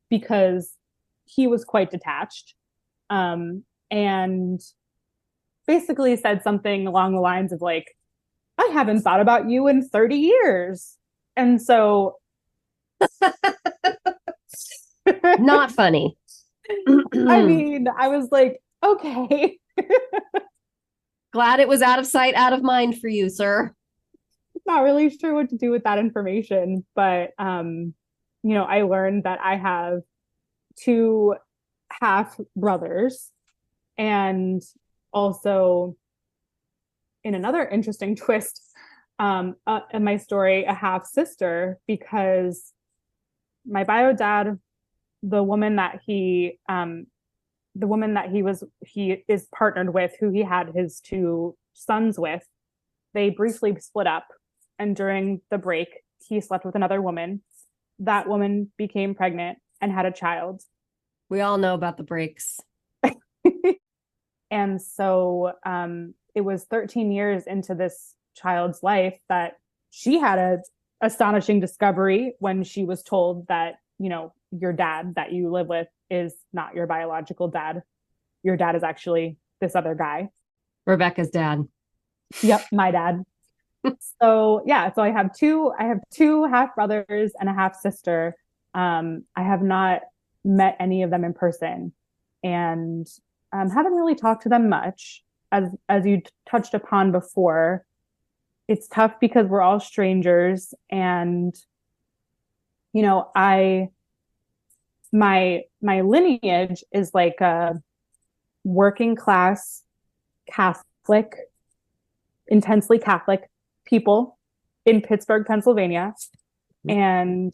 because he was quite detached. And basically said something along the lines of like, I haven't thought about you in 30 years. And so not funny. I mean, I was like, okay. Glad it was out of sight, out of mind for you, sir. Not really sure what to do with that information, but I learned that I have 2 half brothers And also, in another interesting twist, in my story, a half sister, because my bio dad, the woman that he he is partnered with, who he had his two sons with, they briefly split up. And during the break, he slept with another woman. That woman became pregnant and had a child. We all know about the breaks. And so it was 13 years into this child's life that she had a astonishing discovery when she was told that, you know, your dad that you live with is not your biological dad. Your dad is actually this other guy. Rebecca's dad. Yep, my dad. So yeah, so I have two half brothers and a half sister. I have not met any of them in person, and haven't really talked to them much. As you touched upon before, it's tough because we're all strangers, and you know, my lineage is like a working class Catholic, intensely Catholic people in Pittsburgh, Pennsylvania. And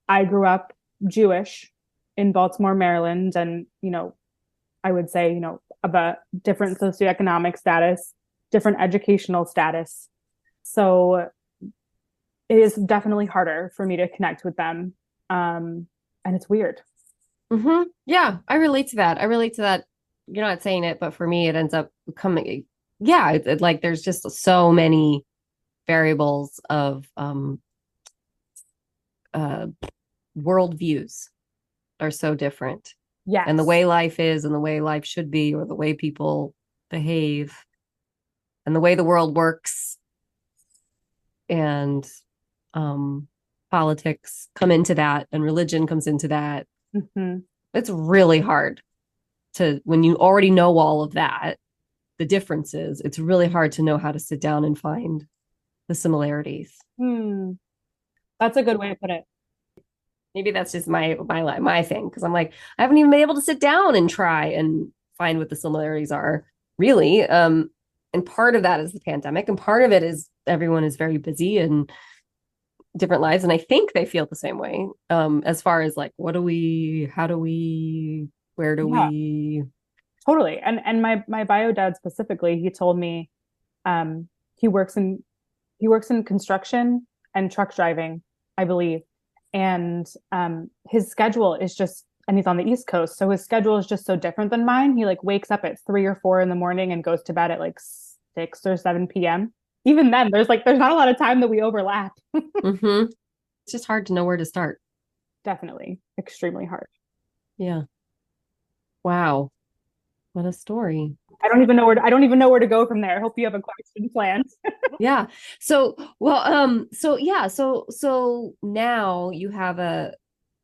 I grew up Jewish in Baltimore, Maryland, and, you know, I would say, you know, of a different socioeconomic status, different educational status. So it is definitely harder for me to connect with them. And it's weird. Mm-hmm. Yeah, I relate to that. You're not saying it, but for me, it ends up becoming, yeah, like there's just so many variables of worldviews are so different. Yes. And the way life is and the way life should be, or the way people behave and the way the world works and politics come into that, and religion comes into that. Mm-hmm. It's really hard to, when you already know all of that, the differences, it's really hard to know how to sit down and find the similarities. That's a good way to put it. Maybe that's just my thing, because I'm like, I haven't even been able to sit down and try and find what the similarities are, really. And part of that is the pandemic, and part of it is everyone is very busy and different lives, and I think they feel the same way. As far as like, how do we, where do we? Totally. And my bio dad specifically, he told me he works in construction and truck driving, I believe. And his schedule is just, and he's on the East Coast, so his schedule is just so different than mine. He like wakes up at 3 or 4 in the morning and goes to bed at like 6 or 7 p.m. Even then, there's not a lot of time that we overlap. Mm-hmm. It's just hard to know where to start. Definitely. Extremely hard. Yeah. Wow. What a story. I don't even know where to go from there. I hope you have a question planned. Yeah. So, well, so now you have a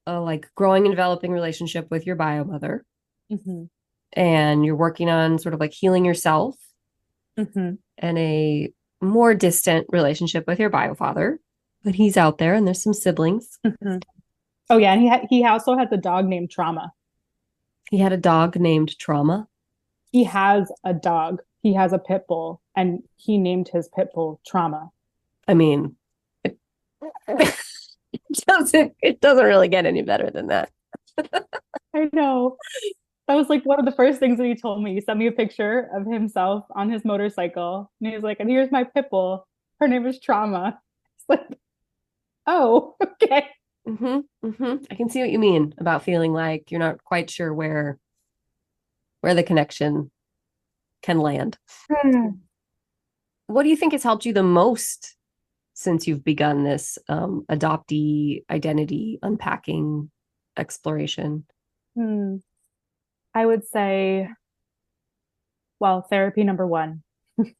like growing and developing relationship with your bio mother. Mm-hmm. And you're working on sort of like healing yourself, mm-hmm. and a more distant relationship with your bio father, but he's out there, and there's some siblings. Mm-hmm. Oh yeah. And he also has a dog named Trauma. He had a dog named Trauma. He has a dog. He has a pit bull, and he named his pit bull Trauma. I mean, it doesn't really get any better than that. I know. That was like one of the first things that he told me. He sent me a picture of himself on his motorcycle, and he was like, and here's my pit bull. Her name is Trauma. It's like, oh, okay. Mm-hmm, mm-hmm. I can see what you mean about feeling like you're not quite sure where the connection can land. What do you think has helped you the most since you've begun this adoptee identity unpacking exploration? I would say, well, therapy number one, because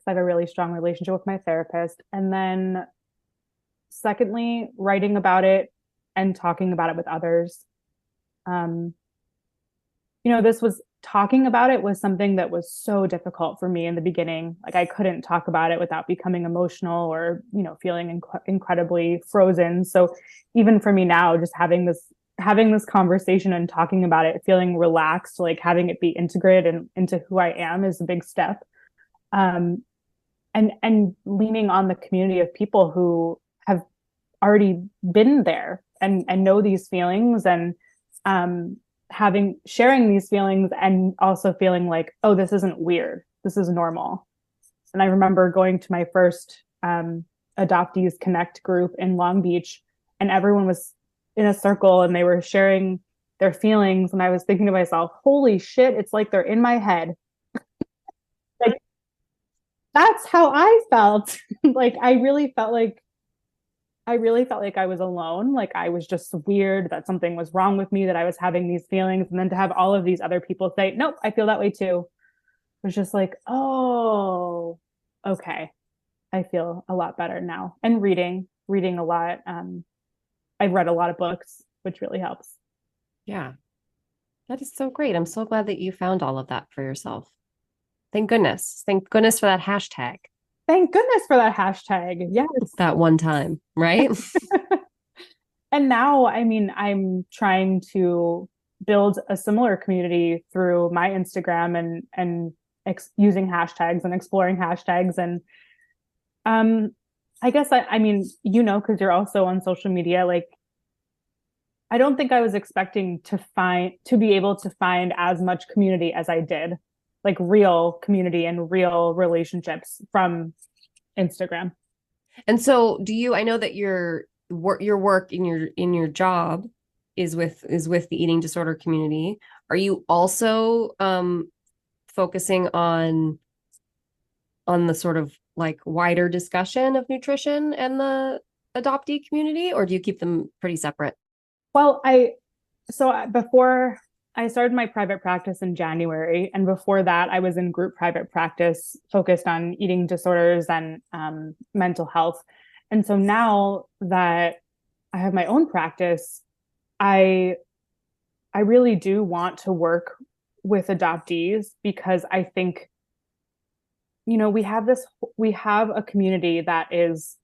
I have a really strong relationship with my therapist. And then secondly, writing about it and talking about it with others. You know, talking about it was something that was so difficult for me in the beginning. Like I couldn't talk about it without becoming emotional or, you know, feeling incredibly frozen. So even for me now, just having this having this conversation and talking about it, feeling relaxed, like having it be integrated into who I am is a big step. And leaning on the community of people who have already been there and know these feelings, and sharing these feelings, and also feeling like, oh, this isn't weird, this is normal. And I remember going to my first Adoptees Connect group in Long Beach, and everyone was in a circle and they were sharing their feelings, and I was thinking to myself, holy shit, it's like they're in my head. Like, that's how I felt. Like I really felt like I was alone, like I was just weird, that something was wrong with me, that I was having these feelings. And then to have all of these other people say, nope, I feel that way too, it was just like, oh, okay, I feel a lot better now. And reading a lot. I've read a lot of books, which really helps. Yeah. That is so great. I'm so glad that you found all of that for yourself. Thank goodness. Thank goodness for that hashtag. Thank goodness for that hashtag. Yes. That one time, right? And now, I mean, I'm trying to build a similar community through my Instagram and using hashtags and exploring hashtags. And I guess I mean, because you're also on social media, like I don't think I was expecting to be able to find as much community as I did, like real community and real relationships from Instagram. And so I know that your work in your job is with the eating disorder community. Are you also focusing on the sort of like wider discussion of nutrition and the adoptee community, or do you keep them pretty separate? Well, before I started my private practice in January, and before that, I was in group private practice focused on eating disorders and mental health. And so now that I have my own practice, I really do want to work with adoptees, because I think, we have a community that is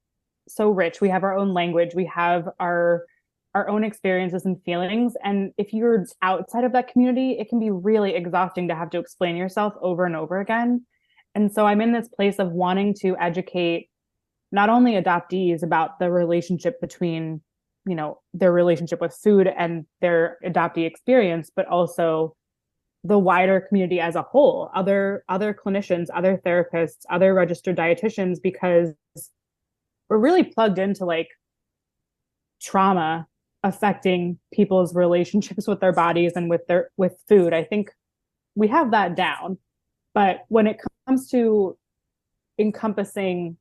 so rich. We have our own language. We have our own experiences and feelings. And if you're outside of that community, it can be really exhausting to have to explain yourself over and over again. And so I'm in this place of wanting to educate not only adoptees about the relationship between, their relationship with food and their adoptee experience, but also the wider community as a whole, other clinicians, other therapists, other registered dietitians, because we're really plugged into like trauma affecting people's relationships with their bodies and with food. I think we have that down. But when it comes to encompassing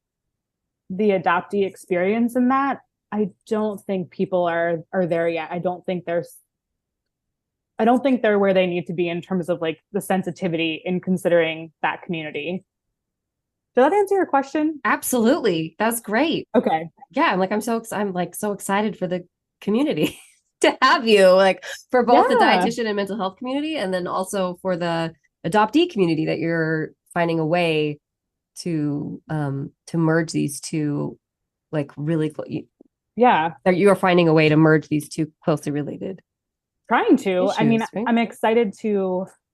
the adoptee experience in that, I don't think people are there yet. I don't think they're where they need to be in terms of like the sensitivity in considering that community. Did that answer your question? Absolutely. That's great. Okay. Yeah. I'm so excited for the community to have you, like for both the dietitian and mental health community, and then also for the adoptee community, that you're finding a way to merge these two, like really that you are finding a way to merge these two closely related. Trying to. Issues, I mean, right?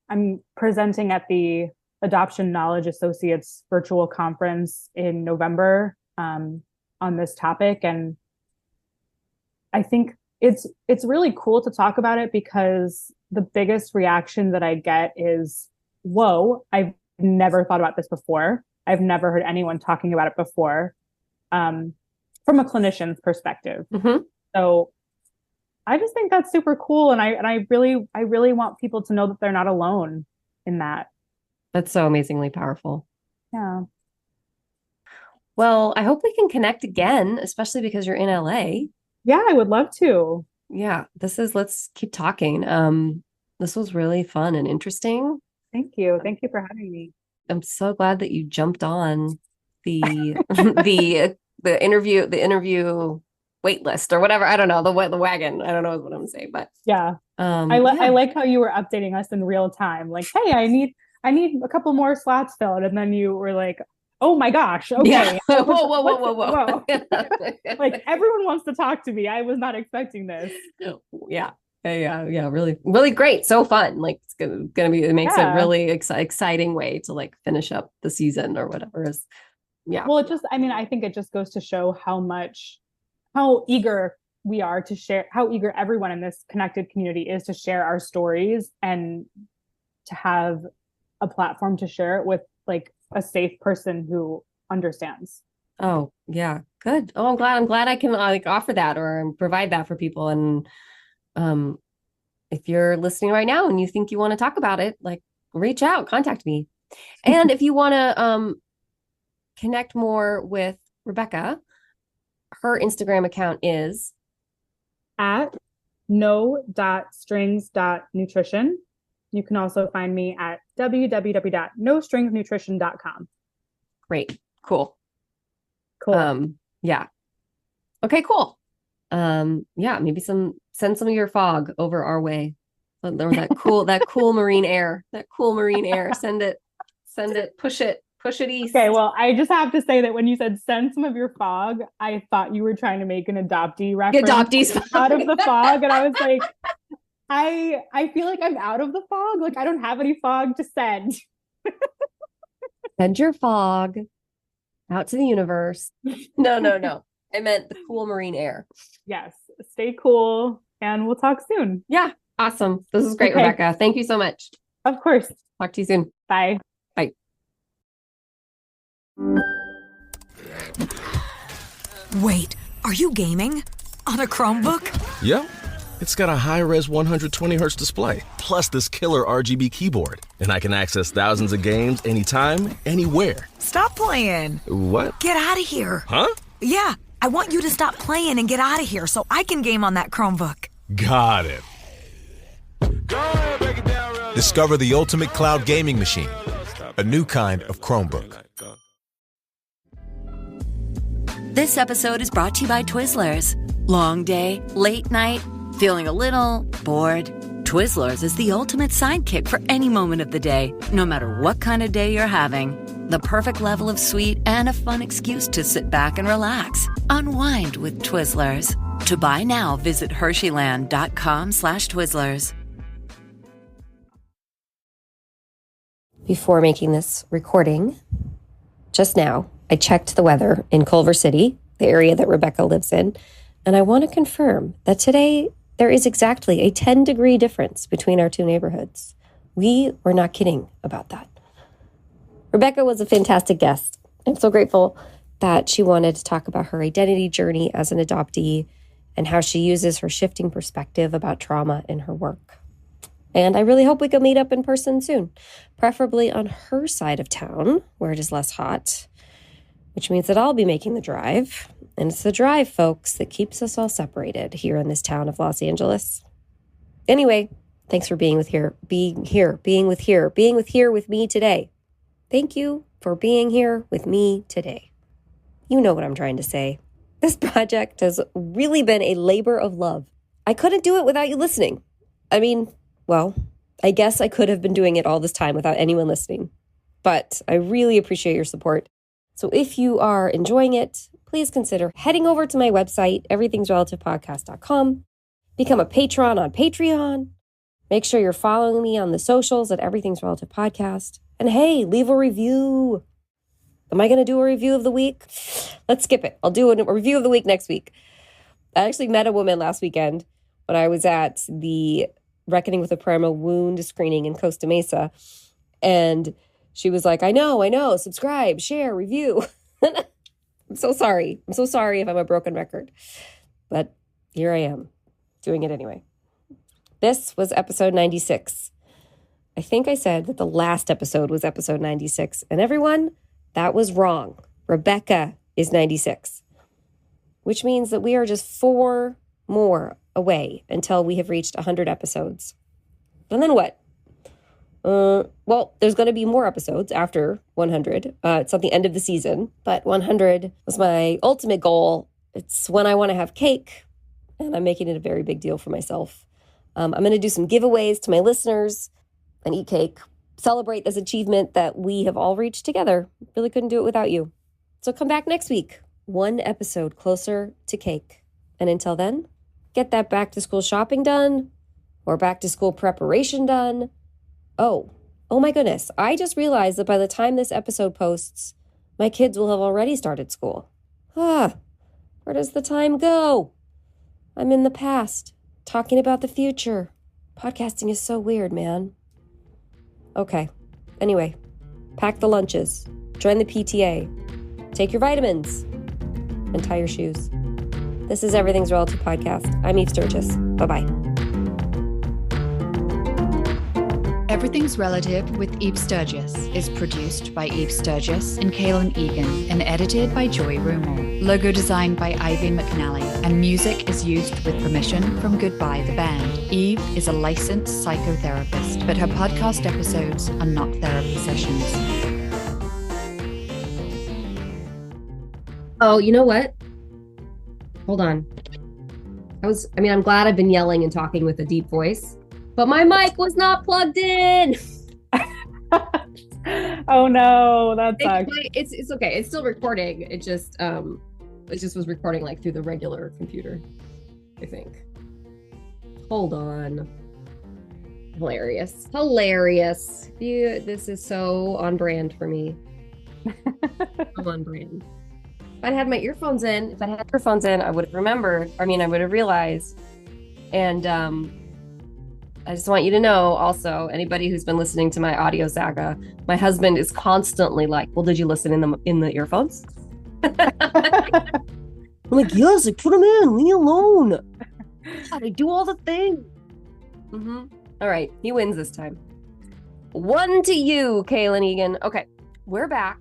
I'm presenting at the Adoption Knowledge Associates virtual conference in November on this topic. And I think it's really cool to talk about it, because the biggest reaction that I get is, whoa, I've never thought about this before. I've never heard anyone talking about it before, from a clinician's perspective. Mm-hmm. So I just think that's super cool. And I really want people to know that they're not alone in that. That's so amazingly powerful. Yeah. Well, I hope we can connect again, especially because you're in LA. Yeah, I would love to. Yeah, let's keep talking. This was really fun and interesting. Thank you. Thank you for having me. I'm so glad that you jumped on the the interview wait list or whatever. I don't know, the wagon. I don't know what I'm gonna say, but yeah. I like how you were updating us in real time. Like, hey, I need a couple more slots filled, and then you were like, oh my gosh, okay. Yeah. Whoa. Like everyone wants to talk to me. I was not expecting this. Yeah. Yeah. Really, really great. So fun. Like it's gonna be. It makes a Yeah. really exciting way to like finish up the season or whatever is. Yeah. Well, I think it just goes to show how eager we are to share, how eager everyone in this connected community is to share our stories and to have a platform to share it with like a safe person who understands. Oh, yeah. Good. Oh, I'm glad I can like offer that or provide that for people. And um, if you're listening right now and you think you want to talk about it, like reach out, contact me. And if you want to connect more with Rebecca, her Instagram account is At no.strings.nutrition. You can also find me at www.nostringsnutrition.com. great. Cool. Cool. Yeah. Okay, cool. Yeah, maybe send some of your fog over our way. Or that cool marine air. Send it, push it east. Okay, well, I just have to say that when you said send some of your fog, I thought you were trying to make an adoptee reference. Adoptees out of the fog. And I was like, I feel like I'm out of the fog. Like I don't have any fog to send. Send your fog out to the universe. No. I meant the cool marine air. Yes. Stay cool and we'll talk soon. Yeah. Awesome. This is great, okay. Rebecca. Thank you so much. Of course. Talk to you soon. Bye. Bye. Wait, are you gaming? On a Chromebook? Yep. It's got a high-res 120Hz display, plus this killer RGB keyboard. And I can access thousands of games anytime, anywhere. Stop playing. What? Get out of here. Huh? Yeah, I want you to stop playing and get out of here so I can game on that Chromebook. Got it. Discover the ultimate cloud gaming machine, a new kind of Chromebook. This episode is brought to you by Twizzlers. Long day, late night, feeling a little bored? Twizzlers is the ultimate sidekick for any moment of the day, no matter what kind of day you're having. The perfect level of sweet and a fun excuse to sit back and relax. Unwind with Twizzlers. To buy now, visit Hersheyland.com/Twizzlers. Before making this recording, just now, I checked the weather in Culver City, the area that Rebecca lives in, and I want to confirm that today there is exactly a 10-degree difference between our two neighborhoods. We were not kidding about that. Rebecca was a fantastic guest. I'm so grateful that she wanted to talk about her identity journey as an adoptee and how she uses her shifting perspective about trauma in her work. And I really hope we can meet up in person soon, preferably on her side of town where it is less hot, which means that I'll be making the drive. And it's the drive, folks, that keeps us all separated here in this town of Los Angeles. Anyway, thanks for being with me today. Thank you for being here with me today. You know what I'm trying to say. This project has really been a labor of love. I couldn't do it without you listening. I mean, well, I guess I could have been doing it all this time without anyone listening. But I really appreciate your support. So if you are enjoying it, please consider heading over to my website, everythingsrelativepodcast.com. Become a patron on Patreon. Make sure you're following me on the socials at Everything's Relative Podcast. And hey, leave a review. Am I going to do a review of the week? Let's skip it. I'll do a review of the week next week. I actually met a woman last weekend when I was at the Reckoning with a Primal Wound screening in Costa Mesa. And she was like, I know, subscribe, share, review. I'm so sorry. I'm so sorry if I'm a broken record. But here I am, doing it anyway. This was episode 96. I think I said that the last episode was episode 96. And everyone, that was wrong. Rebecca is 96. Which means that we are just 4 more away until we have reached 100 episodes. And then what? Well, there's going to be more episodes after 100. It's at the end of the season, but 100 was my ultimate goal. It's when I want to have cake, and I'm making it a very big deal for myself. I'm going to do some giveaways to my listeners and eat cake, celebrate this achievement that we have all reached together. Really couldn't do it without you. So come back next week, 1 episode closer to cake. And until then, get that back to school shopping done, or back to school preparation done. Oh my goodness. I just realized that by the time this episode posts, my kids will have already started school. Where does the time go? I'm in the past, talking about the future. Podcasting is so weird, man. Okay. Anyway, pack the lunches, join the PTA, take your vitamins, and tie your shoes. This is Everything's Relative Podcast. I'm Eve Sturgis. Bye-bye. Everything's Relative with Eve Sturgis is produced by Eve Sturgis and Kaylin Egan and edited by Joy Rumor. Logo designed by Ivy McNally, and music is used with permission from Goodbye the Band. Eve is a licensed psychotherapist, but her podcast episodes are not therapy sessions. Oh, you know what? Hold on. I'm glad I've been yelling and talking with a deep voice, but my mic was not plugged in. Oh no, that sucks. It's okay. It's still recording. It just was recording like through the regular computer, I think. Hold on. Hilarious. This is so on brand for me. I'm on brand. If I'd had my earphones in, I would have remembered. I would have realized. And I just want you to know also, anybody who's been listening to my audio saga, my husband is constantly like, well, did you listen in the earphones? I'm like, yes, I put them in, leave me alone. God, I do all the things. Mm-hmm. All right, he wins this time. 1-0, Kaylin Egan. Okay, we're back.